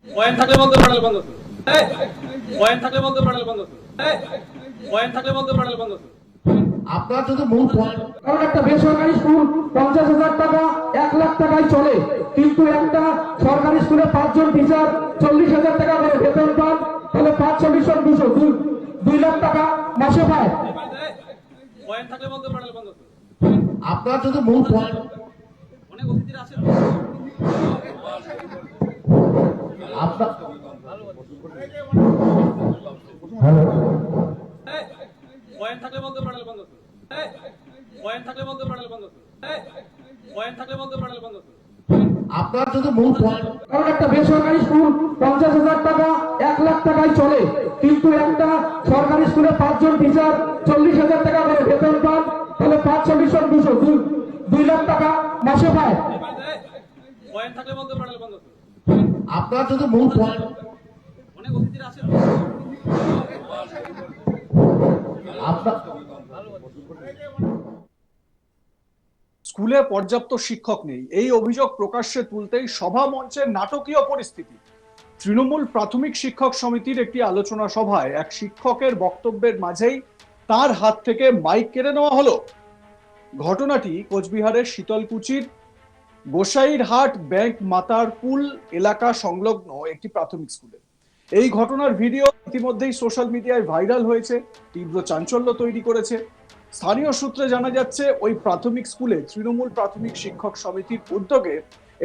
Point থাকলে বন্ধ, panel বন্ধ করুন। পয়েন্ট থাকলে বন্ধ, প্যানেল বন্ধ করুন। পয়েন্ট থাকলে বন্ধ, প্যানেল বন্ধ করুন। আপনার যদি মূল পয়েন্ট, কারণ একটা বেসরকারি স্কুল 50,000 টাকা 1,00,000 টাকায় চলে, কিন্তু একটা সরকারি স্কুলে 5 জন টিচার 40,000 টাকা করে বেতন পান, তাহলে 5 40 200 2 লাখ টাকা মাসে পায়। পয়েন্ট থাকলে বন্ধ, প্যানেল বন্ধ করুন। আপনার যদি মূল পয়েন্ট, অনেক অতিথিরা আছেন। আপনার পয়েন্ট থাকলে বন্ধ, প্যানেল বন্ধ করুন। পয়েন্ট থাকলে বন্ধ, প্যানেল বন্ধ করুন। পয়েন্ট থাকলে বন্ধ, প্যানেল বন্ধ করুন। আপনার যদি মূল পয়েন্ট, কারণ একটা বেসরকারি স্কুল 50,000 টাকা 1,00,000 টাকায় চলে, কিন্তু একটা সরকারি স্কুলে 5 জন টিচার 40,000 টাকা করে বেতন পান, তাহলে 5 40 200 2 লাখ টাকা মাসে পায়। পয়েন্ট থাকলে বন্ধ, প্যানেল বন্ধ করুন। আপনার যদি মূল পয়েন্ট, অনেক অতিথিরা আছেন। আপনার স্কুলে পর্যাপ্ত শিক্ষক নেই, এই অভিযোগ প্রকাশ্যে তুলতেই সভা মঞ্চের নাটকীয় পরিস্থিতি। তৃণমূল প্রাথমিক শিক্ষক সমিতির একটি আলোচনা সভায় এক শিক্ষকের বক্তব্যের মাঝেই তার হাত থেকে মাইক কেড়ে নেওয়া হলো। ঘটনাটি কোচবিহারের শীতলকুচির গোসাইরহাট ব্যাংক মাতারপুল এলাকা সংলগ্ন একটি প্রাথমিক স্কুলে। এই ঘটনার ভিডিও ইতিমধ্যেই সোশ্যাল মিডিয়ায় ভাইরাল হয়েছে, তীব্র চাঞ্চল্য তৈরি করেছে। স্থানীয় সূত্রে জানা যাচ্ছে ওই প্রাথমিক স্কুলে তৃণমূল প্রাথমিক শিক্ষক সমিতির উদ্যোগে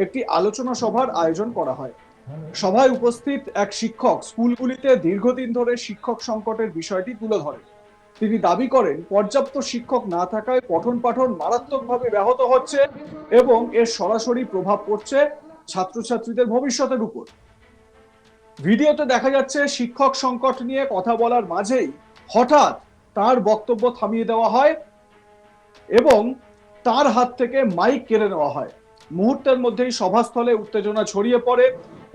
একটি আলোচনা সভার আয়োজন করা হয়। সভায় উপস্থিত এক শিক্ষক স্কুলগুলিতে দীর্ঘদিন ধরে শিক্ষক সংকটের বিষয়টি তুলে ধরেন। তিনি দাবি করেন পর্যাপ্ত শিক্ষক না থাকায় পঠন পাঠন মারাত্মকভাবে ব্যাহত হচ্ছে এবং এর সরাসরি প্রভাব পড়ছে ছাত্রছাত্রীদের ভবিষ্যতের উপর। ভিডিওতে দেখা যাচ্ছে শিক্ষক সংকট নিয়ে কথা বলার মাঝেই হঠাৎ তার বক্তব্য থামিয়ে দেওয়া হয় এবং তার হাত থেকে মাইক কেড়ে নেওয়া হয়। মুহূর্তের মধ্যেই সভাস্থলে উত্তেজনা ছড়িয়ে পড়ে।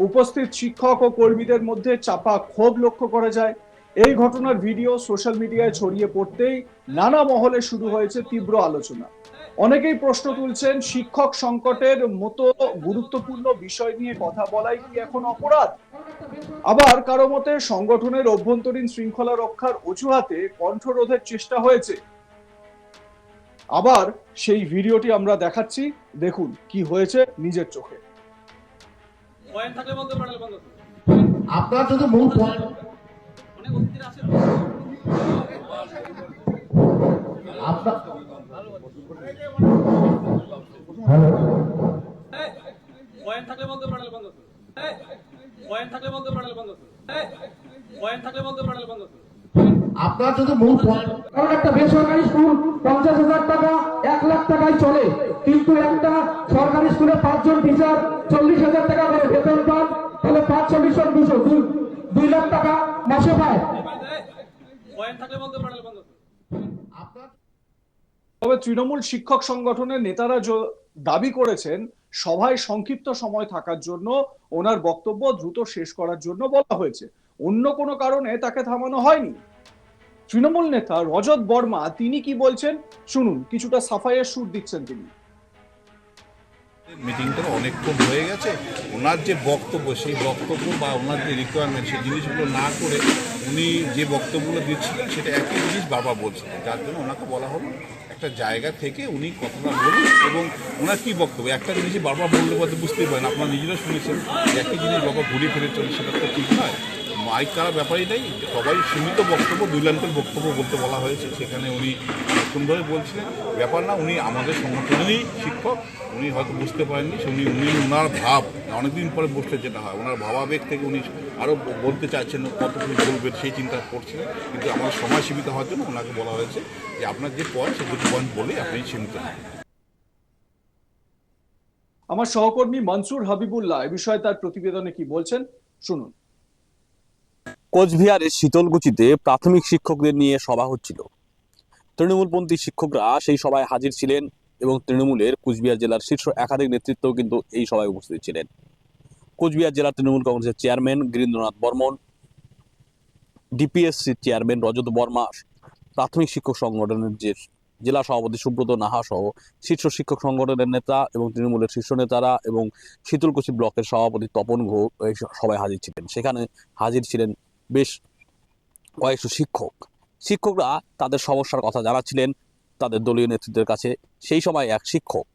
উপস্থিত শিক্ষক ও কর্মীদের মধ্যে চাপা ক্ষোভ লক্ষ্য করা যায়। এই ঘটনার ভিডিও সোশ্যাল মিডিয়ায় ছড়িয়ে পড়তেই নানা মহলে শুরু হয়েছে তীব্র আলোচনা। অনেকেই প্রশ্ন তুলছেন, শিক্ষক সংকটের মতো গুরুত্বপূর্ণ বিষয় নিয়ে কথা বলাই কি এখন অপরাধ? আবার কারো মতে সংগঠনের অভ্যন্তরীণ শৃঙ্খলা রক্ষার অজুহাতে কণ্ঠরোধের চেষ্টা হয়েছে। আবার সেই ভিডিওটি আমরা দেখাচ্ছি, দেখুন কি হয়েছে নিজের চোখে। পয়েন্ট থাকলে বন্ধ, প্যানেল বন্ধ করুন। আপনার যদি মূল পয়েন্ট, অনেক অতিথিরা আছেন। আপনার পয়েন্ট থাকলে বন্ধ, প্যানেল বন্ধ করুন। পয়েন্ট থাকলে বন্ধ, প্যানেল বন্ধ করুন। পয়েন্ট থাকলে বন্ধ, প্যানেল বন্ধ করুন। আপনার যদি মূল পয়েন্ট, কারণ একটা বেসরকারি স্কুল 50,000 টাকা 1,00,000 টাকায় চলে, কিন্তু একটা সরকারি স্কুলে 5 জন টিচার 40,000 টাকা করে বেতন পান, তাহলে 5 40 200 2 লাখ টাকা মাসে পায়। পয়েন্ট থাকলে বন্ধ, প্যানেল বন্ধ করুন। আপনার তবে তৃণমূল শিক্ষক সংগঠনের নেতারা দাবি করেছেন সভায় সংক্ষিপ্ত সময় থাকার জন্য ওনার বক্তব্য দ্রুত শেষ করার জন্য বলা হয়েছে, অন্য কোনো কারণে তাকে থামানো হয়নি। তৃণমূল নেতা রজত বর্মা তিনি কি বলছেন শুনুন, কিছুটা সাফাইয়ের সুর দিচ্ছেন তিনি। মিটিংটা অনেকক্ষণ হয়ে গেছে, ওনার যে বক্তব্য সেই বক্তব্য বা ওনার যে রিকোয়ারমেন্ট সেই জিনিসগুলো না করে উনি যে বক্তব্যগুলো দিচ্ছিলেন সেটা একই জিনিস বারবার বলছিলেন, যার জন্য ওনাকে বলা হলো একটা জায়গা থেকে উনি কথাটা বলুন এবং ওনার কী বক্তব্য একটা জিনিসই বারবার বললে বলতে বুঝতেই পারেন, আপনারা নিজেরা শুনেছেন একই জিনিস বারবার ঘুরে ফিরে চলে, সেটা তো ঠিক নয়। মাইক করার ব্যাপারই নেই, সবাই সীমিত বক্তব্য 2 লাইনের বক্তব্য বলতে বলা হয়েছে, সেখানে উনি সুন্দরভাবে বলছিলেন। ব্যাপার না, উনি আমাদের সংগঠনেরই শিক্ষক, উনি হয়তো বুঝতে পারেননি, উনি ওনার ভাব অনেকদিন পরে বসলে যেটা হয় ওনার ভাবাবেগ থেকে উনি আরও বলতে চাইছেন, কত কিছু বলবেন সেই চিন্তা করছিলেন, কিন্তু আমার সময় সীমিত হওয়ার জন্য ওনাকে বলা হয়েছে যে আপনার যে পয়েন্ট সেই 2 পয়েন্ট বলেই আপনি সীমিত হন। আমার সহকর্মী মনসুর হাবিবুল্লাহ এ বিষয়ে তার প্রতিবেদনে কি বলছেন শুনুন। কোচবিহারের শীতলকুচিতে প্রাথমিক শিক্ষকদের নিয়ে সভা হচ্ছিল। তৃণমূলপন্থী শিক্ষকরা সেই সভায় হাজির ছিলেন এবং তৃণমূলের কুচবিহার জেলার শীর্ষ একাধিক নেতৃত্বও কিন্তু এই সভায় উপস্থিত ছিলেন। কোচবিহার জেলা তৃণমূল কংগ্রেসের চেয়ারম্যান গিরীন্দ্রনাথ বর্মন, ডিপিএসসির চেয়ারম্যান রজত বর্মা, প্রাথমিক শিক্ষক সংগঠনের যে জেলা সভাপতি সুব্রত নাহা সহ শীর্ষ শিক্ষক সংগঠনের নেতা এবং তৃণমূলের শীর্ষ নেতারা এবং শীতলকুচি ব্লকের সভাপতি তপন ঘোষ এই সবাই হাজির ছিলেন। সেখানে হাজির ছিলেন বেশ কয়েকশো শিক্ষকরা তাদের সমস্যার কথা জানাচ্ছিলেন তাদের দলীয় নেতৃত্বের কাছে। সেই সময় এক শিক্ষক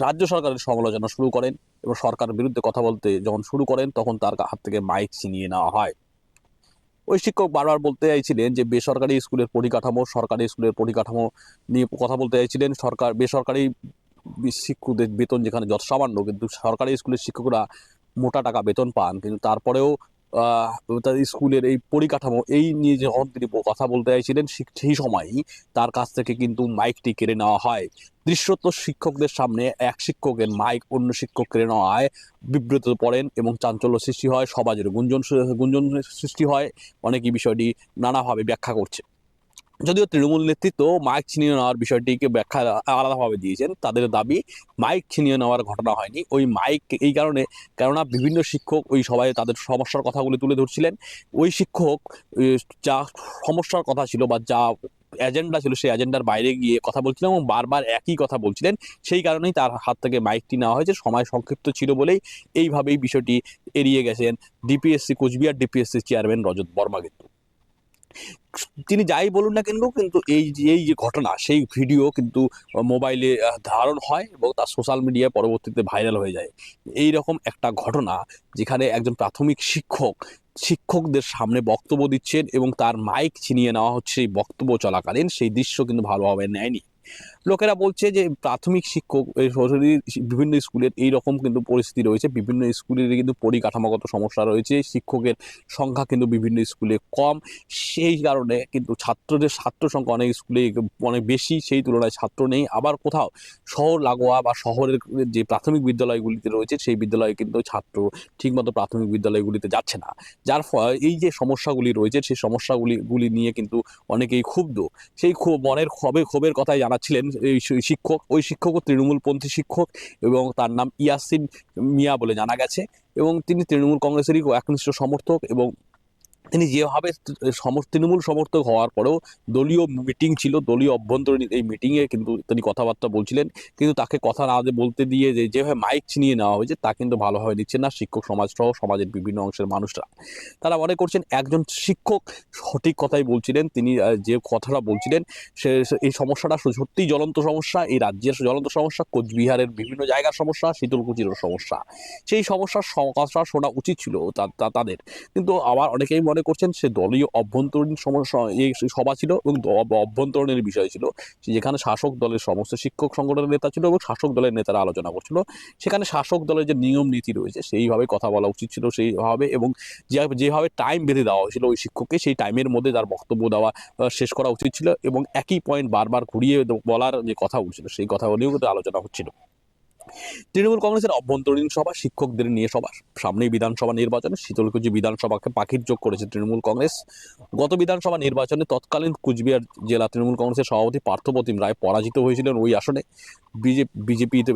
রাজ্য সরকারের সমালোচনা শুরু করেন এবং সরকারের বিরুদ্ধে কথা বলতে যখন শুরু করেন তখন তার হাত থেকে মাইক ছিনিয়ে নেওয়া হয়। ওই শিক্ষক বারবার বলতে চাইছিলেন যে বেসরকারি স্কুলের পরিকাঠামো, সরকারি স্কুলের পরিকাঠামো নিয়ে কথা বলতে চাইছিলেন। বেসরকারি শিক্ষকদের বেতন যেখানে যৎসামান্য, কিন্তু সরকারি স্কুলের শিক্ষকরা মোটা টাকা বেতন পান, কিন্তু তারপরেও তাদের স্কুলের এই পরিকাঠামো এই নিয়ে যখন তিনি কথা বলতে চাইছিলেন সেই সময়ই তার কাছ থেকে কিন্তু মাইকটি কেড়ে নেওয়া হয়। দৃশ্যত শিক্ষকদের সামনে এক শিক্ষকের মাইক অন্য শিক্ষক কেড়ে নেওয়া হয়, বিব্রত পড়েন এবং চাঞ্চল্য সৃষ্টি হয়, সমাজের গুঞ্জন সৃষ্টি হয়। অনেকেই বিষয়টি নানাভাবে ব্যাখ্যা করছে। যদিও তৃণমূল নেতৃত্ব মাইক ছিনিয়ে নেওয়ার বিষয়টিকে ব্যাখ্যা আলাদাভাবে দিয়েছেন। তাদের দাবি মাইক ছিনিয়ে নেওয়ার ঘটনা হয়নি। ওই মাইক এই কারণে, কেননা বিভিন্ন শিক্ষক ওই সবাই তাদের সমস্যার কথাগুলি তুলে ধরছিলেন। ওই শিক্ষক যা সমস্যার কথা ছিল বা যা এজেন্ডা ছিল সেই এজেন্ডার বাইরে গিয়ে কথা বলছিলেন এবং বারবার একই কথা বলছিলেন। সেই কারণেই তার হাত থেকে মাইকটি নেওয়া হয়েছে। সময় সংক্ষিপ্ত ছিল বলেই এইভাবেই বিষয়টি এড়িয়ে গেছেন ডিপিএসসি কোচবিহার ডিপিএসসি চেয়ারম্যান রজত বর্মা। কিন্তু তিনি যাই বলুন না কিন্তু এই যে ঘটনা, সেই ভিডিও কিন্তু মোবাইলে ধারণ হয় এবং তা সোশ্যাল মিডিয়ায় পরবর্তীতে ভাইরাল হয়ে যায়। এই রকম একটা ঘটনা যেখানে একজন প্রাথমিক শিক্ষকদের সামনে বক্তব্য দিচ্ছেন এবং তার মাইক ছিনিয়ে নেওয়া হচ্ছে এই বক্তব্য চলাকালীন, সেই দৃশ্য কিন্তু ভালোভাবে নেয়নি। লোকেরা বলছে যে প্রাথমিক শিক্ষক বিভিন্ন স্কুলের এই রকম কিন্তু পরিস্থিতি রয়েছে। বিভিন্ন স্কুলের কিন্তু পরিকাঠামোগত সমস্যা রয়েছে, শিক্ষকের সংখ্যা কিন্তু বিভিন্ন স্কুলে কম। সেই কারণে কিন্তু ছাত্র সংখ্যা অনেক স্কুলে অনেক বেশি, সেই তুলনায় ছাত্র নেই। আবার কোথাও শহর লাগোয়া বা শহরের যে প্রাথমিক বিদ্যালয়গুলিতে রয়েছে সেই বিদ্যালয়ে কিন্তু ছাত্র ঠিকমতো প্রাথমিক বিদ্যালয়গুলিতে যাচ্ছে না। যার ফলে এই যে সমস্যাগুলি রয়েছে সেই সমস্যাগুলি নিয়ে কিন্তু অনেকেই ক্ষুব্ধ। সেই মনের ক্ষোভের কথাই জানাচ্ছিলেন এই শিক্ষক। ওই শিক্ষকও তৃণমূলপন্থী শিক্ষক এবং তার নাম ইয়াসিন মিয়া বলে জানা গেছে এবং তিনি তৃণমূল কংগ্রেসেরই একনিষ্ঠ সমর্থক এবং তিনি যেভাবে তৃণমূল সমর্থক হওয়ার পরেও দলীয় মিটিং ছিল, দলীয় অভ্যন্তরীণ এই মিটিংয়ে কিন্তু তিনি কথাবার্তা বলছিলেন, কিন্তু তাকে কথা না বলতে দিয়ে যেভাবে মাইক ছিনিয়ে নেওয়া হয়েছে তা কিন্তু ভালোভাবে নিচ্ছে না শিক্ষক সমাজ সহ সমাজের বিভিন্ন অংশের মানুষরা। তারা মনে করছেন একজন শিক্ষক সঠিক কথাই বলছিলেন। তিনি যে কথাটা বলছিলেন এই সমস্যাটা সত্যিই জ্বলন্ত সমস্যা, এই রাজ্যের জ্বলন্ত সমস্যা, কোচবিহারের বিভিন্ন জায়গার সমস্যা, শীতলকুচিরও সমস্যা। সেই সমস্যার কথা শোনা উচিত ছিল তাদের, কিন্তু আবার অনেকেই মনে করছেন সে দলীয় অভ্যন্তরীণ সমস্যা এই সভা ছিল এবং অভ্যন্তরীণের বিষয় ছিল, যেখানে শাসক দলের সমস্ত শিক্ষক সংগঠনের নেতা ছিল এবং শাসক দলের নেতারা আলোচনা করছিল। সেখানে শাসক দলের যে নিয়ম নীতি রয়েছে সেইভাবে কথা বলা উচিত ছিল, সেইভাবে এবং যেভাবে টাইম বেঁধে দেওয়া হয়েছিল ওই শিক্ষককে সেই টাইমের মধ্যে তার বক্তব্য দেওয়া শেষ করা উচিত ছিল এবং একই পয়েন্ট বারবার ঘুরিয়ে বলার যে কথা বলছিল সেই কথাগুলিও কিন্তু আলোচনা হচ্ছিল। তৃণমূল কংগ্রেসের অভ্যন্তরীণ সভা, শিক্ষকদের নিয়ে সভা, সামনেই বিধানসভা নির্বাচনে শীতলকুচি বিধানসভাকে পাখির চোখ করেছে তৃণমূল কংগ্রেস। গত বিধানসভা নির্বাচনে তৎকালীন কুচবিহার জেলা তৃণমূল কংগ্রেসের সভাপতি পার্থপ্রতিম রায় পরাজিত হয়েছিলেন ওই আসনে। বিজেপিতে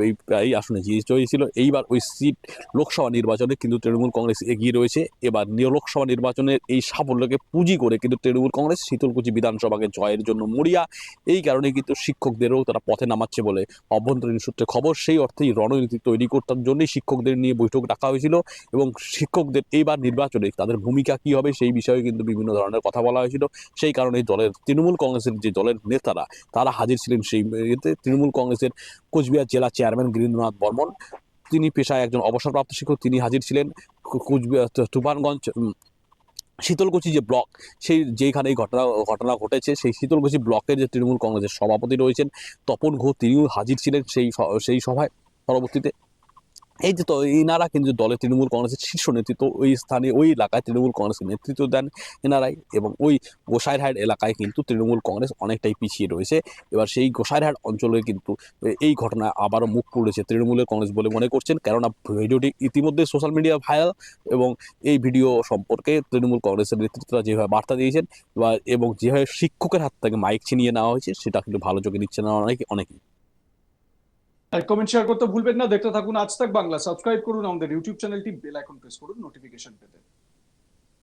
এই আসনে জয়ী। এইবার ওই সিট লোকসভা নির্বাচনে কিন্তু তৃণমূল কংগ্রেস এগিয়ে রয়েছে। এবার লোকসভা নির্বাচনের এই সাফল্যকে পুঁজি করে কিন্তু তৃণমূল কংগ্রেস শীতলকুচি বিধানসভাকে জয়ের জন্য মরিয়া। এই কারণে কিন্তু শিক্ষকদেরও তারা পথে নামাচ্ছে বলে অভ্যন্তরীণ সূত্রে খবর। সেই অর্থেই রণনীতি তৈরি করতার জন্যই শিক্ষকদের নিয়ে বৈঠক ডাকা হয়েছিল এবং শিক্ষকদের এইবার নির্বাচনে তাদের ভূমিকা কি হবে সেই বিষয়ে কিন্তু বিভিন্ন ধরনের কথা বলা হয়েছিল। সেই কারণে তৃণমূল কংগ্রেসের যে দলের নেতারা তারা হাজির ছিলেন সেই তৃণমূল কংগ্রেসের কোচবিহার জেলা চেয়ারম্যান গিরীন্দ্রনাথ বর্মন, তিনি পেশায় একজন অবসরপ্রাপ্ত শিক্ষক, তিনি হাজির ছিলেন। কোচবিহার তুফানগঞ্জ শীতলকুচি যে ব্লক, যেখানে এই ঘটনা ঘটেছে সেই শীতলকুচি ব্লকের যে তৃণমূল কংগ্রেসের সভাপতি রয়েছেন তপন ঘোষ, তিনিও হাজির ছিলেন সেই সভায়। পরবর্তীতে এই যে এনারা কিন্তু দলের তৃণমূল কংগ্রেসের শীর্ষ নেতৃত্ব, ওই স্থানে ওই এলাকায় তৃণমূল কংগ্রেসের নেতৃত্ব দেন এনারাই এবং ওই গোসাইরহাট এলাকায় কিন্তু তৃণমূল কংগ্রেস অনেকটাই পিছিয়ে রয়েছে। এবার সেই গোসাইরহাট অঞ্চলে কিন্তু এই ঘটনায় আবারও মুখ পুড়েছে তৃণমূলের কংগ্রেস বলে মনে করছেন, কেননা ভিডিওটি ইতিমধ্যে সোশ্যাল মিডিয়া ভাইরাল এবং এই ভিডিও সম্পর্কে তৃণমূল কংগ্রেসের নেতৃত্বরা যেভাবে বার্তা দিয়েছেন এবং যেভাবে শিক্ষকের হাত থেকে মাইক ছিনিয়ে নেওয়া হয়েছে সেটা কিন্তু ভালো চোখে নিচ্ছে না অনেকেই। কমেন্ট শেয়ার করতে ভুলবেন না। দেখতে থাকুন আজ তাক বাংলা। সাবস্ক্রাইব করুন আমাদের ইউটিউব চ্যানেলটি, বেল আইকন প্রেস করুন নোটিফিকেশন পেতে।